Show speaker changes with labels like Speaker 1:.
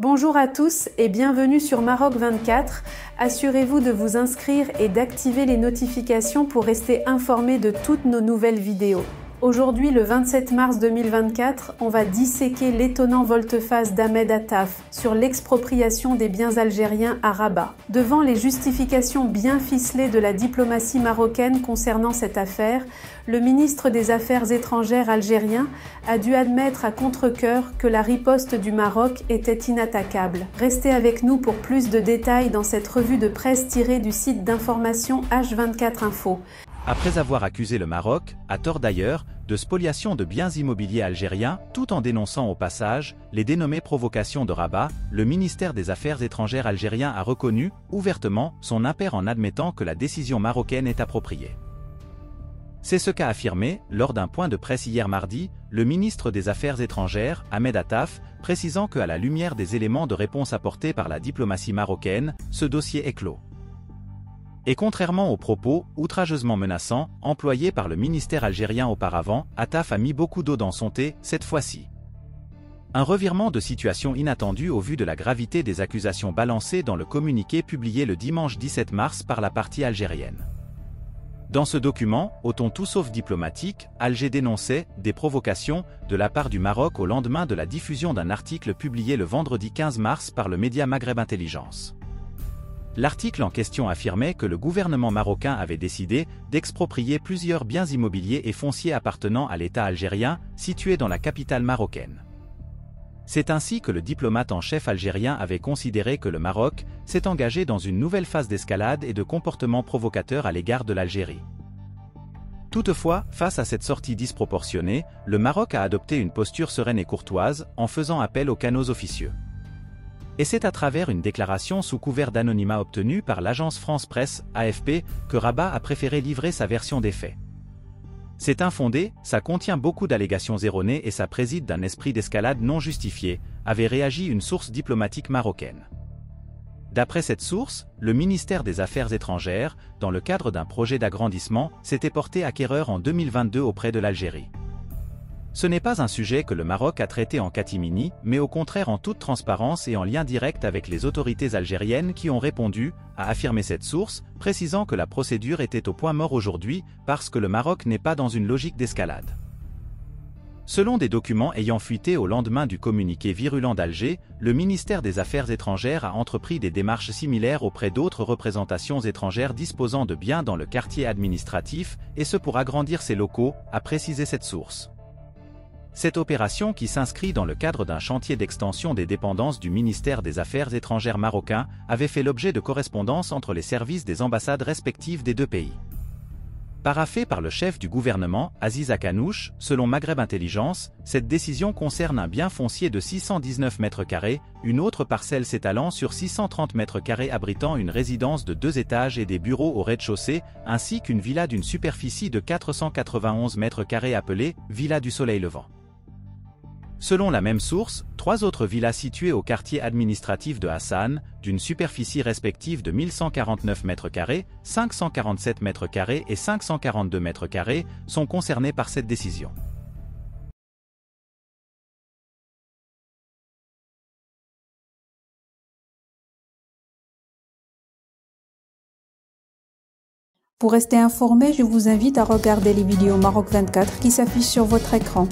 Speaker 1: Bonjour à tous et bienvenue sur Maroc 24. Assurez-vous de vous inscrire et d'activer les notifications pour rester informé de toutes nos nouvelles vidéos. Aujourd'hui, le 27 mars 2024, on va disséquer l'étonnant volte-face d'Ahmed Attaf sur l'expropriation des biens algériens à Rabat. Devant les justifications bien ficelées de la diplomatie marocaine concernant cette affaire, le ministre des Affaires étrangères algérien a dû admettre à contre-cœur que la riposte du Maroc était inattaquable. Restez avec nous pour plus de détails dans cette revue de presse tirée du site d'information H24 Info.
Speaker 2: Après avoir accusé le Maroc, à tort d'ailleurs, de spoliation de biens immobiliers algériens, tout en dénonçant au passage les dénommées provocations de Rabat, le ministère des Affaires étrangères algérien a reconnu, ouvertement, son impair en admettant que la décision marocaine est appropriée. C'est ce qu'a affirmé, lors d'un point de presse hier mardi, le ministre des Affaires étrangères, Ahmed Attaf, précisant qu'à la lumière des éléments de réponse apportés par la diplomatie marocaine, ce dossier est clos. Et contrairement aux propos, outrageusement menaçants, employés par le ministère algérien auparavant, Attaf a mis beaucoup d'eau dans son thé, cette fois-ci. Un revirement de situation inattendu au vu de la gravité des accusations balancées dans le communiqué publié le dimanche 17 mars par la partie algérienne. Dans ce document, au ton tout sauf diplomatique, Alger dénonçait des provocations de la part du Maroc au lendemain de la diffusion d'un article publié le vendredi 15 mars par le média Maghreb Intelligence. L'article en question affirmait que le gouvernement marocain avait décidé d'exproprier plusieurs biens immobiliers et fonciers appartenant à l'État algérien, situés dans la capitale marocaine. C'est ainsi que le diplomate en chef algérien avait considéré que le Maroc s'est engagé dans une nouvelle phase d'escalade et de comportement provocateur à l'égard de l'Algérie. Toutefois, face à cette sortie disproportionnée, le Maroc a adopté une posture sereine et courtoise, en faisant appel aux canaux officieux. Et c'est à travers une déclaration sous couvert d'anonymat obtenue par l'agence France Presse, AFP, que Rabat a préféré livrer sa version des faits. C'est infondé, ça contient beaucoup d'allégations erronées et ça préside d'un esprit d'escalade non justifié, avait réagi une source diplomatique marocaine. D'après cette source, le ministère des Affaires étrangères, dans le cadre d'un projet d'agrandissement, s'était porté acquéreur en 2022 auprès de l'Algérie. Ce n'est pas un sujet que le Maroc a traité en catimini, mais au contraire en toute transparence et en lien direct avec les autorités algériennes qui ont répondu, a affirmé cette source, précisant que la procédure était au point mort aujourd'hui, parce que le Maroc n'est pas dans une logique d'escalade. Selon des documents ayant fuité au lendemain du communiqué virulent d'Alger, le ministère des Affaires étrangères a entrepris des démarches similaires auprès d'autres représentations étrangères disposant de biens dans le quartier administratif, et ce pour agrandir ses locaux, a précisé cette source. Cette opération, qui s'inscrit dans le cadre d'un chantier d'extension des dépendances du ministère des Affaires étrangères marocain, avait fait l'objet de correspondances entre les services des ambassades respectives des deux pays. Paraphée par le chef du gouvernement, Aziz Akanouche, selon Maghreb Intelligence, cette décision concerne un bien foncier de 619 mètres carrés, une autre parcelle s'étalant sur 630 mètres carrés abritant une résidence de 2 étages et des bureaux au rez-de-chaussée, ainsi qu'une villa d'une superficie de 491 mètres carrés appelée « Villa du Soleil Levant ». Selon la même source, 3 autres villas situées au quartier administratif de Hassan, d'une superficie respective de 1149 m², 547 m² et 542 m², sont concernées par cette décision.
Speaker 3: Pour rester informé, je vous invite à regarder les vidéos Maroc 24 qui s'affichent sur votre écran.